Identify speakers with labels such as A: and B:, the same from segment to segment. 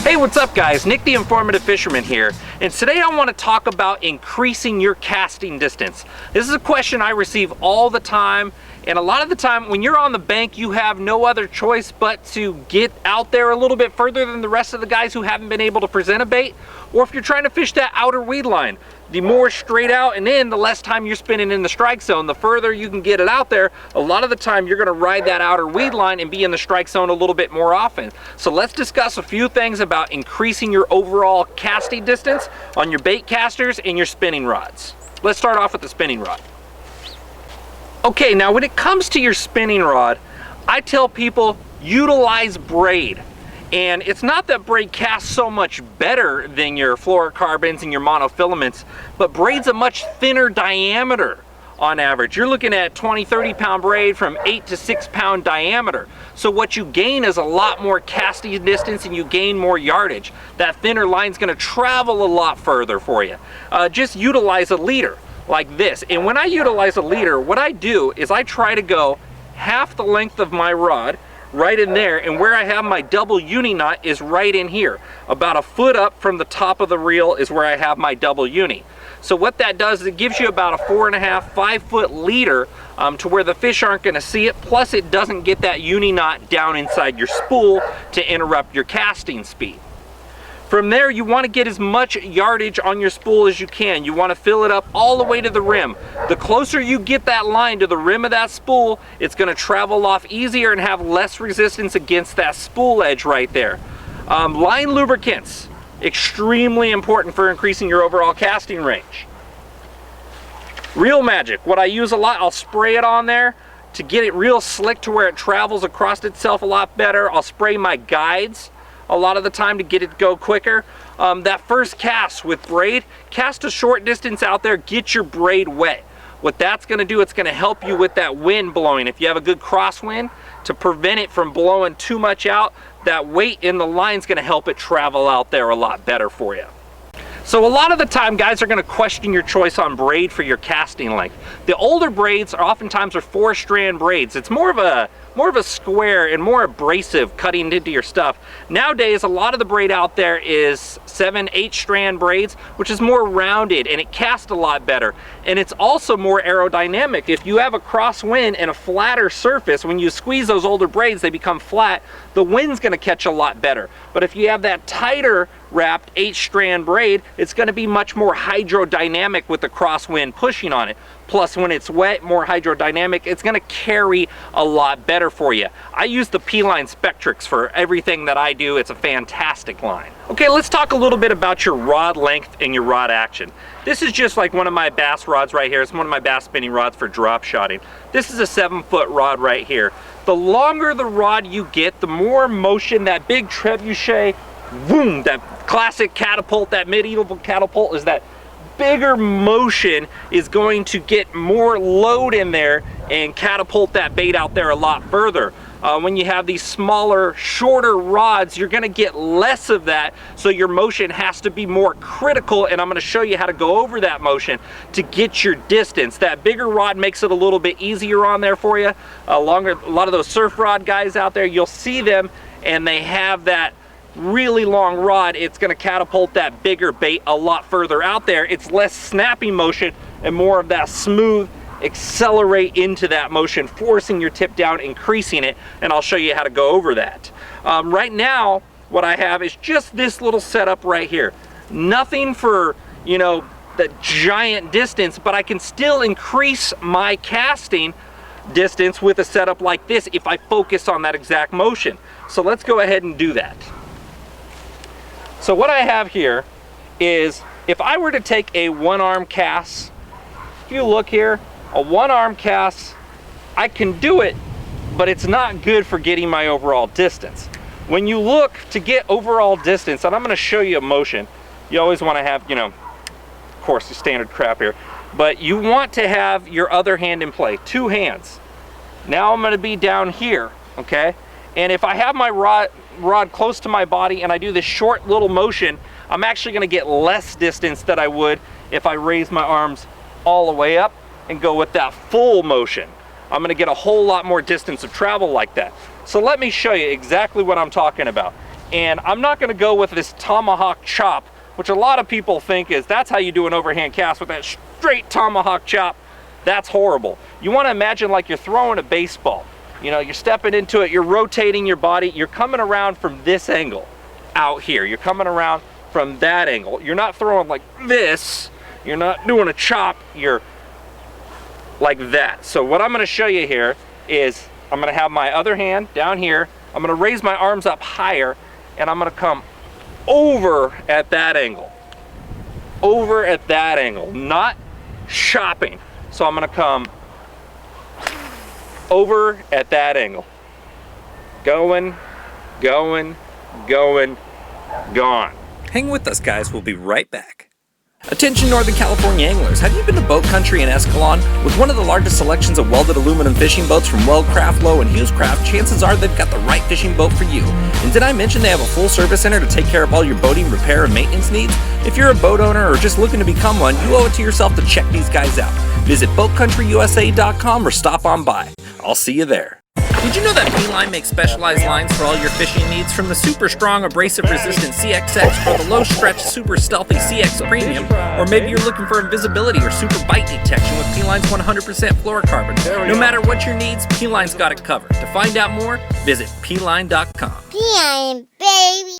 A: Hey, what's up guys? Nick the Informative Fisherman here, and today I want to talk about increasing your casting distance. This is a question I receive all the time, and a lot of the time when you're on the bank you have no other choice but to get out there a little bit further than the rest of the guys who haven't been able to present a bait, or if you're trying to fish that outer weed line. The more straight out and in, the less time you're spending in the strike zone. The further you can get it out there, a lot of the time you're gonna ride that outer weed line and be in the strike zone a little bit more often. So let's discuss a few things about increasing your overall casting distance on your bait casters and your spinning rods. Let's start off with the spinning rod. Okay, now when it comes to your spinning rod, I tell people utilize braid. And it's not that braid casts so much better than your fluorocarbons and your monofilaments, but braid's a much thinner diameter on average. You're looking at 20-30 pound braid from 8 to 6 pound diameter. So what you gain is a lot more casting distance and you gain more yardage. That thinner line's gonna travel a lot further for you. Just utilize a leader like this. And when I utilize a leader, what I do is I try to go half the length of my rod right in there, and where I have my double uni knot is right in here. About a foot up from the top of the reel is where I have my double uni. So what that does is it gives you about a 4.5–5 foot leader to where the fish aren't going to see it, plus it doesn't get that uni knot down inside your spool to interrupt your casting speed. From there, you want to get as much yardage on your spool as you can. You want to fill it up all the way to the rim. The closer you get that line to the rim of that spool, it's going to travel off easier and have less resistance against that spool edge right there. Line lubricants, extremely important for increasing your overall casting range. Reel Magic, what I use a lot, I'll spray it on there to get it real slick to where it travels across itself a lot better. I'll spray my guides a lot of the time to get it to go quicker. That first cast with braid, cast a short distance out there, get your braid wet. What that's gonna do, it's gonna help you with that wind blowing. If you have a good crosswind, to prevent it from blowing too much out, that weight in the line's gonna help it travel out there a lot better for you. So a lot of the time guys are going to question your choice on braid for your casting length. The older braids are oftentimes 4-strand braids. It's more of a square and more abrasive cutting into your stuff. Nowadays a lot of the braid out there is 7–8 strand braids, which is more rounded and it casts a lot better, and it's also more aerodynamic. If you have a crosswind and a flatter surface, when you squeeze those older braids they become flat, the wind's going to catch a lot better. But if you have that tighter wrapped 8-strand braid, it's going to be much more hydrodynamic with the crosswind pushing on it. Plus when it's wet, more hydrodynamic, it's going to carry a lot better for you. I use the P-Line Spectrix for everything that I do. It's a fantastic line. Okay, let's talk a little bit about your rod length and your rod action. This is just like one of my bass rods right here. It's one of my bass spinning rods for drop shotting. This is a 7-foot rod right here. The longer the rod you get, the more motion, that big trebuchet, boom, that classic catapult, that medieval catapult, is that bigger motion is going to get more load in there and catapult that bait out there a lot further. When you have these smaller, shorter rods, you're going to get less of that, so your motion has to be more critical, and I'm going to show you how to go over that motion to get your distance. That bigger rod makes it a little bit easier on there for you. A lot of those surf rod guys out there, you'll see them and they have that really long rod. It's going to catapult that bigger bait a lot further out there. It's less snappy motion and more of that smooth accelerate into that motion, forcing your tip down, increasing it, and I'll show you how to go over that. Right now what I have is just this little setup right here. Nothing for, you know, the giant distance, but I can still increase my casting distance with a setup like this if I focus on that exact motion. So let's go ahead and do that. So what I have here is, if I were to take a one-arm cast, if you look here, a one-arm cast, I can do it, but it's not good for getting my overall distance. When you look to get overall distance, and I'm going to show you a motion, you always want to have, you know, of course the standard crap here, but you want to have your other hand in play, 2 hands. Now I'm going to be down here, okay? And if I have my rod close to my body and I do this short little motion, I'm actually going to get less distance than I would if I raise my arms all the way up and go with that full motion. I'm going to get a whole lot more distance of travel like that. So let me show you exactly what I'm talking about. And I'm not gonna go with this tomahawk chop, which a lot of people think is that's how you do an overhand cast, with that straight tomahawk chop. That's horrible. You wanna imagine like you're throwing a baseball. You know, you're stepping into it, you're rotating your body, you're coming around from this angle out here. You're coming around from that angle. You're not throwing like this. You're not doing a chop, you're like that. So what I'm gonna show you here is I'm gonna have my other hand down here. I'm gonna raise my arms up higher, and I'm gonna come over at that angle. Over at that angle, not chopping. So I'm gonna come over at that angle. Going, going, going, gone.
B: Hang with us, guys. We'll be right back. Attention Northern California anglers, have you been to Boat Country in Escalon? With one of the largest selections of welded aluminum fishing boats from Weldcraft, Lowe, and Hughescraft, chances are they've got the right fishing boat for you. And did I mention they have a full service center to take care of all your boating, repair, and maintenance needs? If you're a boat owner or just looking to become one, you owe it to yourself to check these guys out. Visit BoatCountryUSA.com or stop on by. I'll see you there. Did you know that P-Line makes specialized lines for all your fishing needs, from the super strong abrasive resistant CXX or the low stretch super stealthy CX Premium, or maybe you're looking for invisibility or super bite detection with P-Line's 100% fluorocarbon. No matter what your needs, P-Line's got it covered. To find out more, visit P-Line.com.
C: P-Line, baby.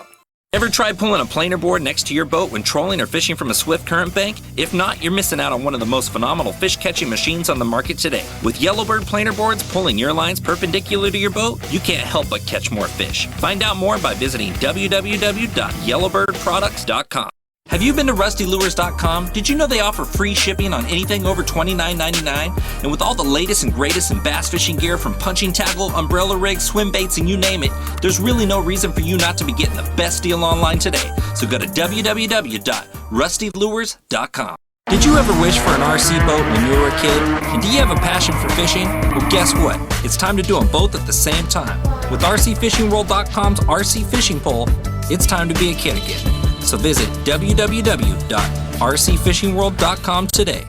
B: Ever tried pulling a planer board next to your boat when trolling or fishing from a swift current bank? If not, you're missing out on one of the most phenomenal fish catching machines on the market today. With Yellowbird planer boards pulling your lines perpendicular to your boat, you can't help but catch more fish. Find out more by visiting www.yellowbirdproducts.com. Have you been to rustylures.com? Did you know they offer free shipping on anything over $29.99? And with all the latest and greatest in bass fishing gear, from punching tackle, umbrella rigs, swim baits, and you name it, there's really no reason for you not to be getting the best deal online today. So go to www.rustylures.com. Did you ever wish for an RC boat when you were a kid? And do you have a passion for fishing? Well, guess what? It's time to do them both at the same time. With RCFishingWorld.com's RC Fishing Pole, it's time to be a kid again. So visit www.rcfishingworld.com today.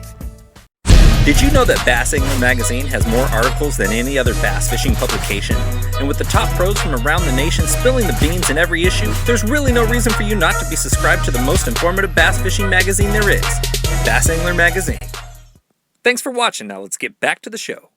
B: Did you know that Bass Angler Magazine has more articles than any other bass fishing publication? And with the top pros from around the nation spilling the beans in every issue, there's really no reason for you not to be subscribed to the most informative bass fishing magazine there is, Bass Angler Magazine. Thanks for watching. Now let's get back to the show.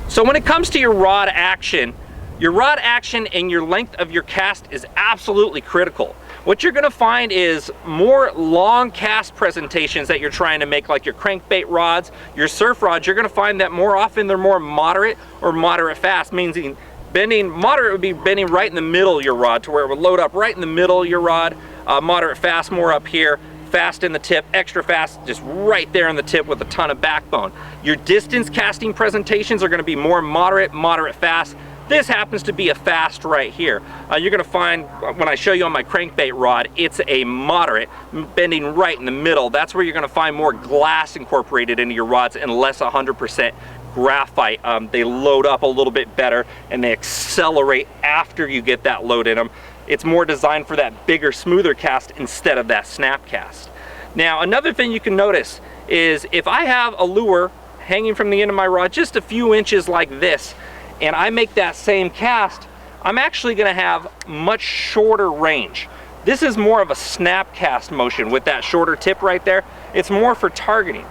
A: So when it comes to your rod action and your length of your cast is absolutely critical. What you're gonna find is more long cast presentations that you're trying to make, like your crankbait rods, your surf rods, you're gonna find that more often they're more moderate or moderate fast, meaning bending, moderate would be bending right in the middle of your rod to where it would load up right in the middle of your rod, moderate fast more up here, fast in the tip, extra fast just right there in the tip with a ton of backbone. Your distance casting presentations are gonna be more moderate, moderate fast. This happens to be a fast right here. You're gonna find, when I show you on my crankbait rod, it's a moderate, bending right in the middle. That's where you're gonna find more glass incorporated into your rods and less 100% graphite. They load up a little bit better and they accelerate after you get that load in them. It's more designed for that bigger, smoother cast instead of that snap cast. Now, another thing you can notice is if I have a lure hanging from the end of my rod just a few inches like this, and I make that same cast, I'm actually gonna have much shorter range. This is more of a snap cast motion with that shorter tip right there. It's more for targeting.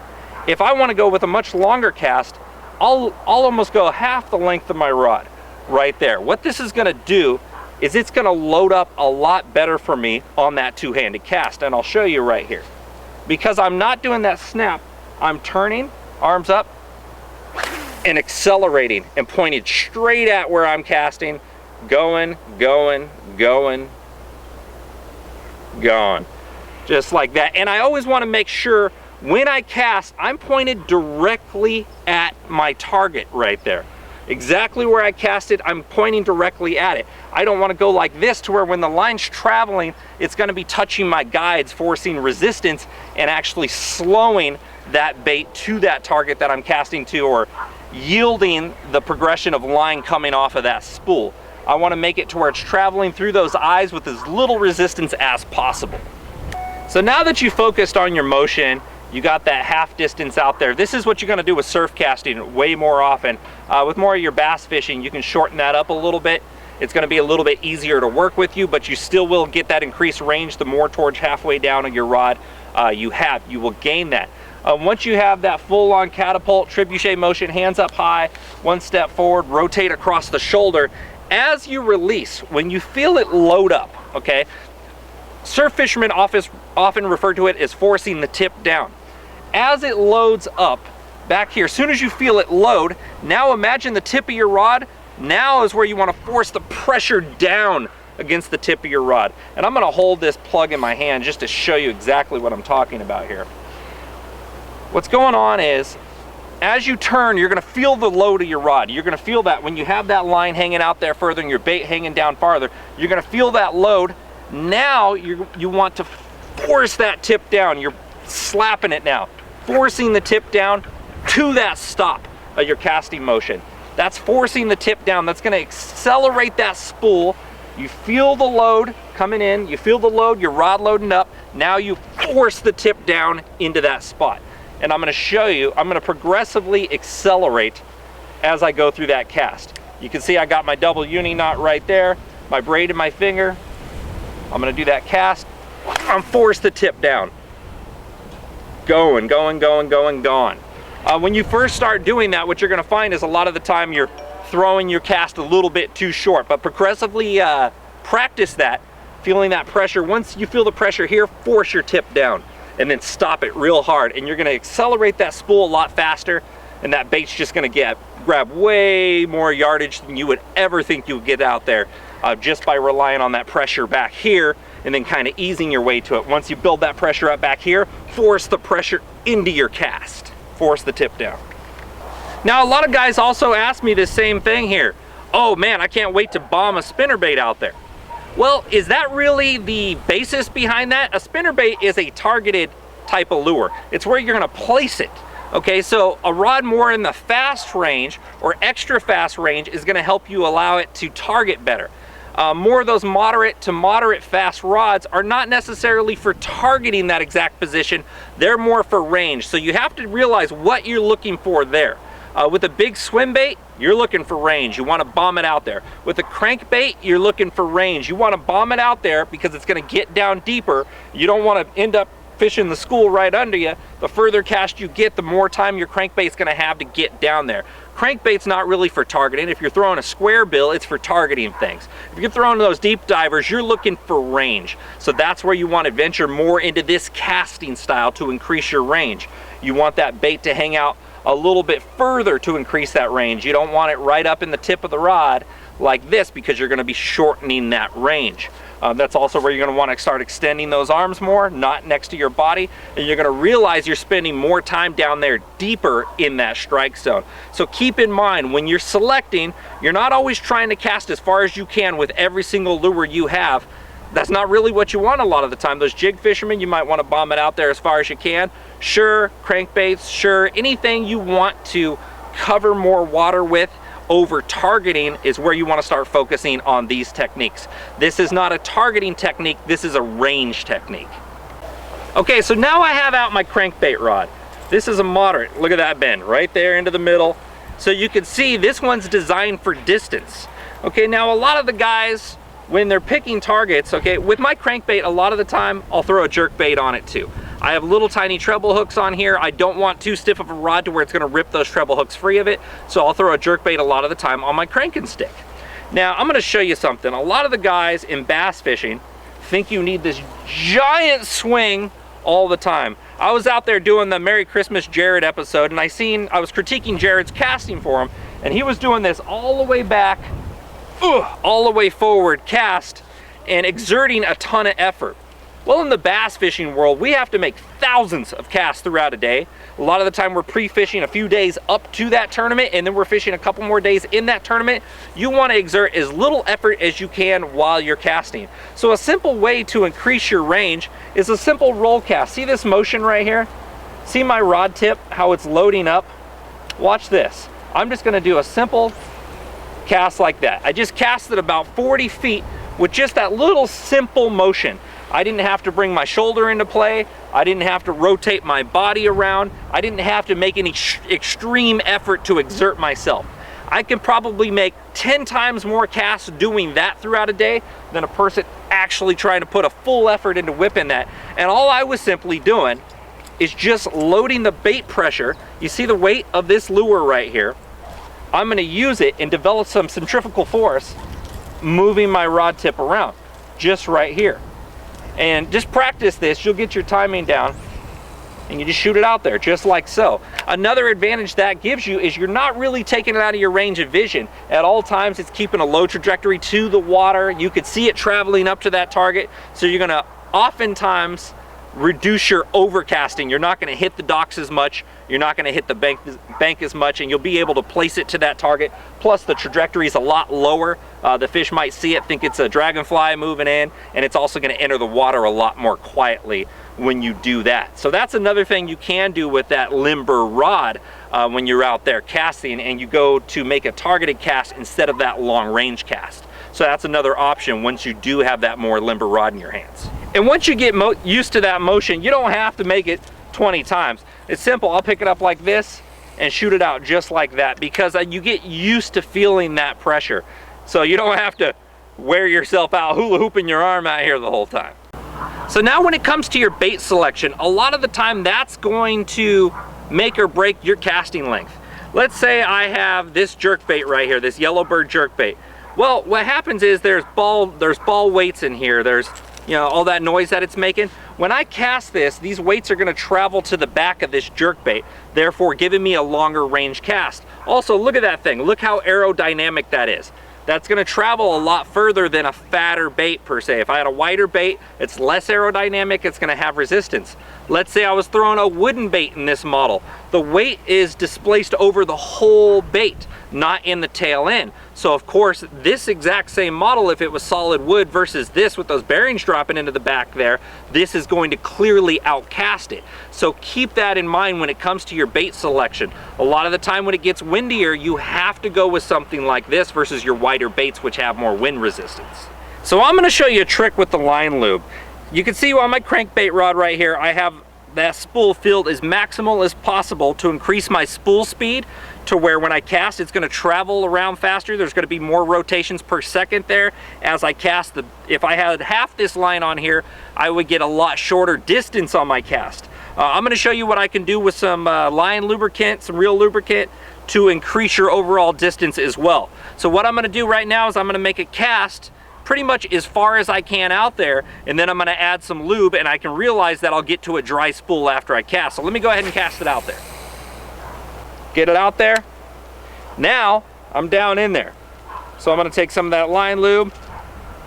A: If I wanna go with a much longer cast, I'll almost go half the length of my rod right there. What this is gonna do is it's gonna load up a lot better for me on that two-handed cast, and I'll show you right here. Because I'm not doing that snap, I'm turning, arms up, and accelerating and pointed straight at where I'm casting, going, going, going, gone. Just like that. And I always want to make sure when I cast, I'm pointed directly at my target right there. Exactly where I cast it, I'm pointing directly at it. I don't want to go like this to where when the line's traveling, it's going to be touching my guides, forcing resistance and actually slowing that bait to that target that I'm casting to, or yielding the progression of line coming off of that spool. I want to make it to where it's traveling through those eyes with as little resistance as possible. So now that you focused on your motion, you got that half distance out there. This is what you're going to do with surf casting way more often. With more of your bass fishing, you can shorten that up a little bit. it's going to be a little bit easier to work with you, but you still will get that increased range the more towards halfway down of your rod you will gain that. Once you have that full-on catapult, trebuchet motion, hands up high, one step forward, rotate across the shoulder. As you release, when you feel it load up, okay, surf fishermen often refer to it as forcing the tip down. As it loads up back here, as soon as you feel it load, now imagine the tip of your rod, now is where you want to force the pressure down against the tip of your rod. And I'm going to hold this plug in my hand just to show you exactly what I'm talking about here. What's going on is, as you turn, you're going to feel the load of your rod. You're going to feel that when you have that line hanging out there further and your bait hanging down farther, you're going to feel that load. Now you want to force that tip down. You're slapping it now, forcing the tip down to that stop of your casting motion. That's forcing the tip down. That's going to accelerate that spool. You feel the load coming in, you feel the load, your rod loading up. Now you force the tip down into that spot. And I'm going to show you, I'm going to progressively accelerate as I go through that cast. You can see I got my double uni knot right there, my braid in my finger. I'm going to do that cast. I'm force the tip down. Going. When you first start doing that, what you're going to find is a lot of the time you're throwing your cast a little bit too short, but progressively practice that, feeling that pressure. Once you feel the pressure here, force your tip down and then stop it real hard, and you're going to accelerate that spool a lot faster, and that bait's just going to grab way more yardage than you would ever think you would get out there just by relying on that pressure back here and then kind of easing your way to it. Once you build that pressure up back here, force the pressure into your cast, force the tip down. Now, a lot of guys also ask me the same thing here. Oh man, I can't wait to bomb a spinnerbait out there. Well, is that really the basis behind that? A spinnerbait is a targeted type of lure. It's where you're going to place it. Okay, so a rod more in the fast range or extra fast range is going to help you allow it to target better. More of those moderate to moderate fast rods are not necessarily for targeting that exact position. They're more for range. So you have to realize what you're looking for there. With a big swim bait, you're looking for range. You want to bomb it out there. With a crankbait, you're looking for range. You want to bomb it out there because it's going to get down deeper. You don't want to end up fishing the school right under you. The further cast you get, the more time your crankbait's going to have to get down there. Crankbait's not really for targeting. If you're throwing a square bill, it's for targeting things. If you're throwing those deep divers, you're looking for range. So that's where you want to venture more into this casting style to increase your range. You want that bait to hang out a little bit further to increase that range. You don't want it right up in the tip of the rod like this because you're going to be shortening that range. That's also where you're going to want to start extending those arms more, not next to your body, and you're going to realize you're spending more time down there deeper in that strike zone. So keep in mind, when you're selecting, you're not always trying to cast as far as you can with every single lure you have. That's not really what you want a lot of the time. Those jig fishermen, you might want to bomb it out there as far as you can. Sure, crankbaits, sure, anything you want to cover more water with over targeting is where you want to start focusing on these techniques. This is not a targeting technique, this is a range technique. Okay, so now I have out my crankbait rod. This is a moderate, look at that bend, right there into the middle. So you can see this one's designed for distance. Okay, now a lot of the guys, when they're picking targets, okay, with my crankbait, a lot of the time, I'll throw a jerk bait on it too. I have little tiny treble hooks on here. I don't want too stiff of a rod to where it's gonna rip those treble hooks free of it, so I'll throw a jerk bait a lot of the time on my cranking stick. Now, I'm gonna show you something. A lot of the guys in bass fishing think you need this giant swing all the time. I was out there doing the Merry Christmas Jared episode, and I was critiquing Jared's casting for him, and he was doing this all the way back, all the way forward cast, and exerting a ton of effort. Well, in the bass fishing world, we have to make thousands of casts throughout a day. A lot of the time we're pre-fishing a few days up to that tournament, and then we're fishing a couple more days in that tournament. You want to exert as little effort as you can while you're casting. So a simple way to increase your range is a simple roll cast. See this motion right here? See my rod tip, how it's loading up? Watch this. I'm just going to do a simple cast like that. I just cast it about 40 feet with just that little simple motion. I didn't have to bring my shoulder into play. I didn't have to rotate my body around. I didn't have to make any extreme effort to exert myself. I can probably make 10 times more casts doing that throughout a day than a person actually trying to put a full effort into whipping that. And all I was simply doing is just loading the bait pressure. You see the weight of this lure right here. I'm gonna use it and develop some centrifugal force, moving my rod tip around, just right here. And just practice this, you'll get your timing down, and you just shoot it out there, just like so. Another advantage that gives you is you're not really taking it out of your range of vision. At all times, it's keeping a low trajectory to the water. You could see it traveling up to that target, so you're gonna oftentimes reduce your overcasting. You're not gonna hit the docks as much, you're not gonna hit the bank as much, and you'll be able to place it to that target. Plus the trajectory is a lot lower. The fish might see it, think it's a dragonfly moving in, and it's also gonna enter the water a lot more quietly when you do that. So that's another thing you can do with that limber rod when you're out there casting and you go to make a targeted cast instead of that long range cast. So that's another option once you do have that more limber rod in your hands. And once you get used to that motion, you don't have to make it 20 times. It's simple. I'll pick it up like this and shoot it out just like that, because you get used to feeling that pressure. So you don't have to wear yourself out hula hooping your arm out here the whole time. So now when it comes to your bait selection, a lot of the time that's going to make or break your casting length. Let's say I have this jerk bait right here, this yellowbird jerk bait. Well, what happens is there's ball weights in here. There's, you know, all that noise that it's making. When I cast this, these weights are gonna travel to the back of this jerk bait, therefore giving me a longer range cast. Also, look at that thing. Look how aerodynamic that is. That's gonna travel a lot further than a fatter bait per se. If I had a wider bait, it's less aerodynamic, it's gonna have resistance. Let's say I was throwing a wooden bait in this model. The weight is displaced over the whole bait, not in the tail end. So of course, this exact same model, if it was solid wood versus this with those bearings dropping into the back there, this is going to clearly outcast it. So keep that in mind when it comes to your bait selection. A lot of the time when it gets windier, you have to go with something like this versus your wider baits, which have more wind resistance. So I'm gonna show you a trick with the line lube. You can see on my crankbait rod right here, I have that spool filled as maximal as possible to increase my spool speed to where when I cast, it's gonna travel around faster. There's gonna be more rotations per second there as I cast. If I had half this line on here, I would get a lot shorter distance on my cast. I'm gonna show you what I can do with some line lubricant, some real lubricant, to increase your overall distance as well. So what I'm gonna do right now is I'm gonna make a cast pretty much as far as I can out there, and then I'm gonna add some lube, and I can realize that I'll get to a dry spool after I cast. So let me go ahead and cast it out there. Get it out there. Now I'm down in there. So I'm gonna take some of that line lube,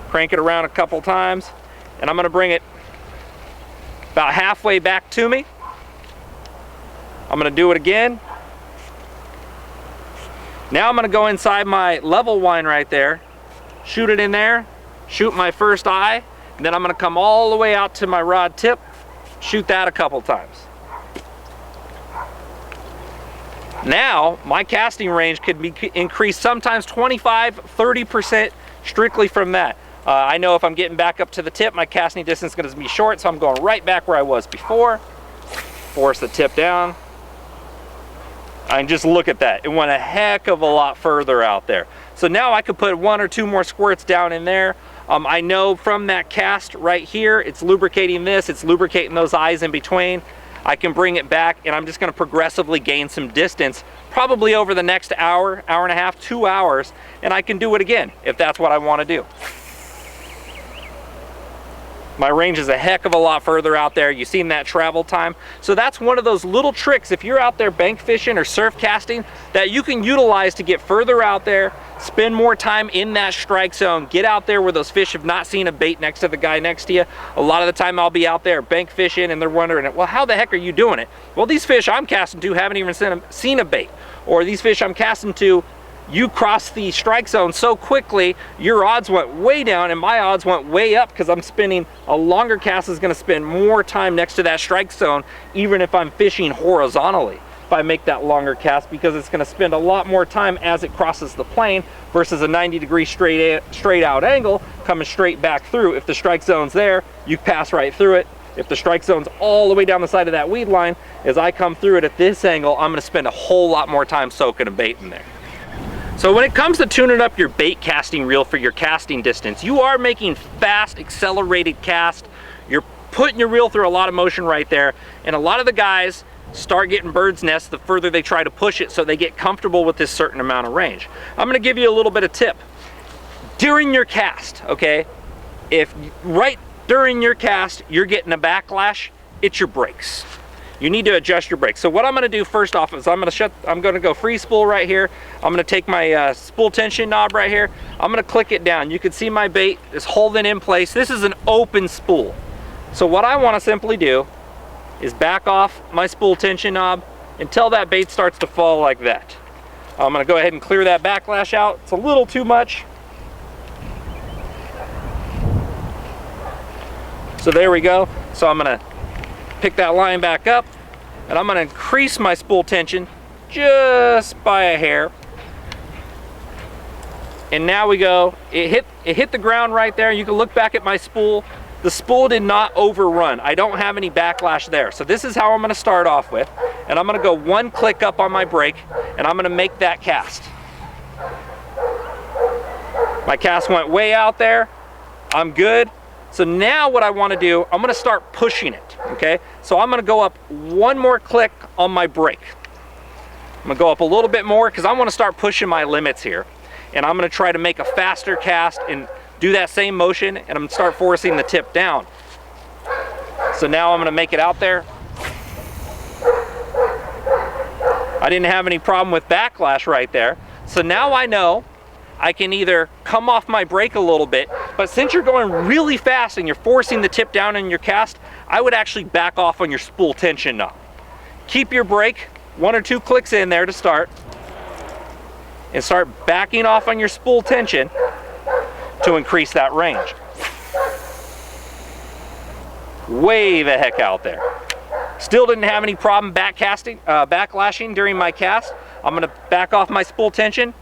A: crank it around a couple times, and I'm gonna bring it about halfway back to me. I'm gonna do it again. Now I'm gonna go inside my level line right there, shoot it in there, shoot my first eye, and then I'm gonna come all the way out to my rod tip, shoot that a couple times. Now, my casting range could be increased sometimes 25, 30% strictly from that. I know if I'm getting back up to the tip, my casting distance is gonna be short, so I'm going right back where I was before, force the tip down, and just look at that. It went a heck of a lot further out there. So now I could put 1 or 2 more squirts down in there. I know from that cast right here, it's lubricating this, it's lubricating those eyes in between. I can bring it back, and I'm just gonna progressively gain some distance, probably over the next hour, hour and a half, 2 hours, and I can do it again if that's what I wanna do. My range is a heck of a lot further out there. You've seen that travel time. So that's one of those little tricks, if you're out there bank fishing or surf casting, that you can utilize to get further out there, spend more time in that strike zone, get out there where those fish have not seen a bait next to the guy next to you. A lot of the time I'll be out there bank fishing and they're wondering, well, how the heck are you doing it? Well, these fish I'm casting to haven't even seen a bait. Or these fish I'm casting to, you crossed the strike zone so quickly, your odds went way down and my odds went way up because I'm spending a longer cast is going to spend more time next to that strike zone, even if I'm fishing horizontally. If I make that longer cast, because it's going to spend a lot more time as it crosses the plane versus a 90-degree straight out angle coming straight back through. If the strike zone's there, you pass right through it. If the strike zone's all the way down the side of that weed line, as I come through it at this angle, I'm going to spend a whole lot more time soaking a bait in there. So when it comes to tuning up your bait casting reel for your casting distance, you are making fast, accelerated cast. You're putting your reel through a lot of motion right there, and a lot of the guys start getting bird's nests the further they try to push it so they get comfortable with this certain amount of range. I'm gonna give you a little bit of tip. During your cast, okay, if right during your cast you're getting a backlash, it's your brakes. You need to adjust your brakes. So what I'm gonna do first off is I'm gonna go free spool right here. I'm gonna take my spool tension knob right here. I'm gonna click it down. You can see my bait is holding in place. This is an open spool. So what I wanna simply do is back off my spool tension knob until that bait starts to fall like that. I'm gonna go ahead and clear that backlash out. It's a little too much. So there we go. So I'm gonna pick that line back up, and I'm gonna increase my spool tension just by a hair. And now we go, it hit the ground right there. You can look back at my spool. The spool did not overrun. I don't have any backlash there. So this is how I'm gonna start off with. And I'm gonna go one click up on my brake, and I'm gonna make that cast. My cast went way out there. I'm good. So now what I wanna do, I'm gonna start pushing it, okay? So I'm gonna go up one more click on my brake. I'm gonna go up a little bit more because I wanna start pushing my limits here. And I'm gonna try to make a faster cast and do that same motion, and I'm gonna start forcing the tip down. So now I'm gonna make it out there. I didn't have any problem with backlash right there. So now I know I can either come off my brake a little bit, but since you're going really fast and you're forcing the tip down in your cast, I would actually back off on your spool tension knob. Keep your brake, one or two clicks in there to start, and start backing off on your spool tension to increase that range. Way the heck out there. Still didn't have any problem backlashing during my cast. I'm gonna back off my spool tension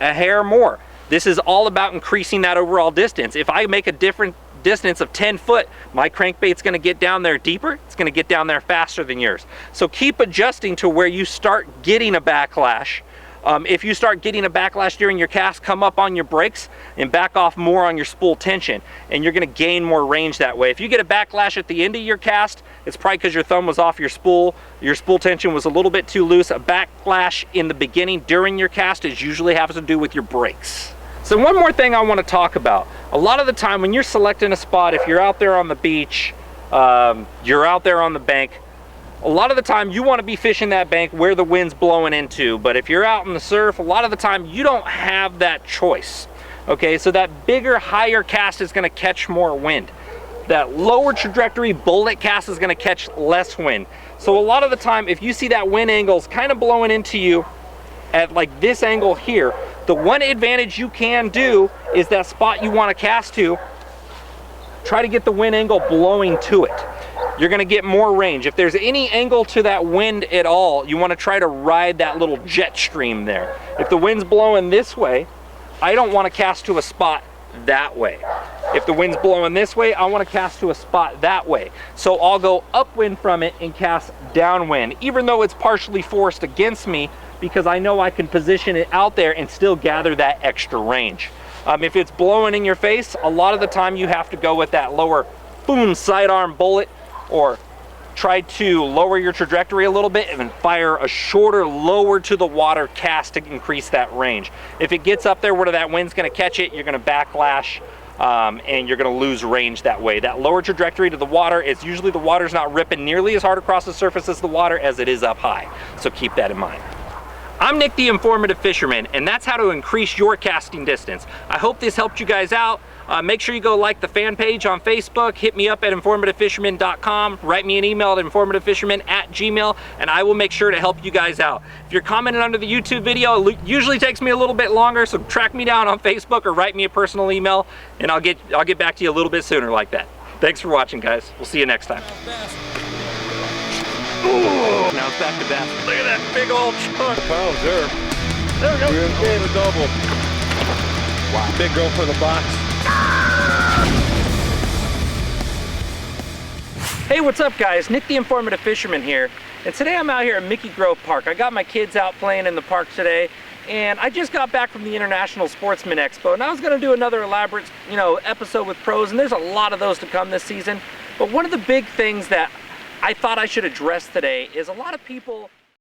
A: a hair more. This is all about increasing that overall distance. If I make a different distance of 10 foot, my crankbait's gonna get down there deeper, it's gonna get down there faster than yours. So keep adjusting to where you start getting a backlash. If you start getting a backlash during your cast, come up on your brakes and back off more on your spool tension, and you're gonna gain more range that way. If you get a backlash at the end of your cast, it's probably because your thumb was off your spool tension was a little bit too loose. A backlash in the beginning during your cast is usually has to do with your brakes. So one more thing I wanna talk about. A lot of the time when you're selecting a spot, if you're out there on the beach, you're out there on the bank, a lot of the time you want to be fishing that bank where the wind's blowing into, but if you're out in the surf, a lot of the time you don't have that choice. Okay, so that bigger, higher cast is going to catch more wind. That lower trajectory bullet cast is going to catch less wind. So a lot of the time, if you see that wind angle's kind of blowing into you at like this angle here, the one advantage you can do is that spot you want to cast to, try to get the wind angle blowing to it. You're gonna get more range. If there's any angle to that wind at all, you wanna try to ride that little jet stream there. If the wind's blowing this way, I don't wanna cast to a spot that way. If the wind's blowing this way, I wanna cast to a spot that way. So I'll go upwind from it and cast downwind, even though it's partially forced against me, because I know I can position it out there and still gather that extra range. If it's blowing in your face, a lot of the time you have to go with that lower boom sidearm bullet, or try to lower your trajectory a little bit and then fire a shorter, lower to the water cast to increase that range. If it gets up there where that wind's gonna catch it, you're gonna backlash and you're gonna lose range that way. That lower trajectory to the water is usually the water's not ripping nearly as hard across the surface as the water as it is up high. So keep that in mind. I'm Nick the Informative Fisherman, and that's how to increase your casting distance. I hope this helped you guys out. Make sure you go like the fan page on Facebook, hit me up at informativefisherman.com, write me an email at informativefisherman@gmail, and I will make sure to help you guys out. If you're commenting under the YouTube video, it usually takes me a little bit longer, so track me down on Facebook or write me a personal email, and I'll get back to you a little bit sooner like that. Thanks for watching, guys. We'll see you next time. Ooh, now it's back to bass. Look at that big old chunk.
D: Pounds there.
A: There we go.
D: We're going to double. Wow. Big girl for the box.
A: Hey, what's up guys? Nick the Informative Fisherman here. And today I'm out here at Mickey Grove Park. I got my kids out playing in the park today, And I just got back from the International Sportsman Expo, and I was gonna do another elaborate, episode with pros, and there's a lot of those to come this season. But one of the big things that I thought I should address today is a lot of people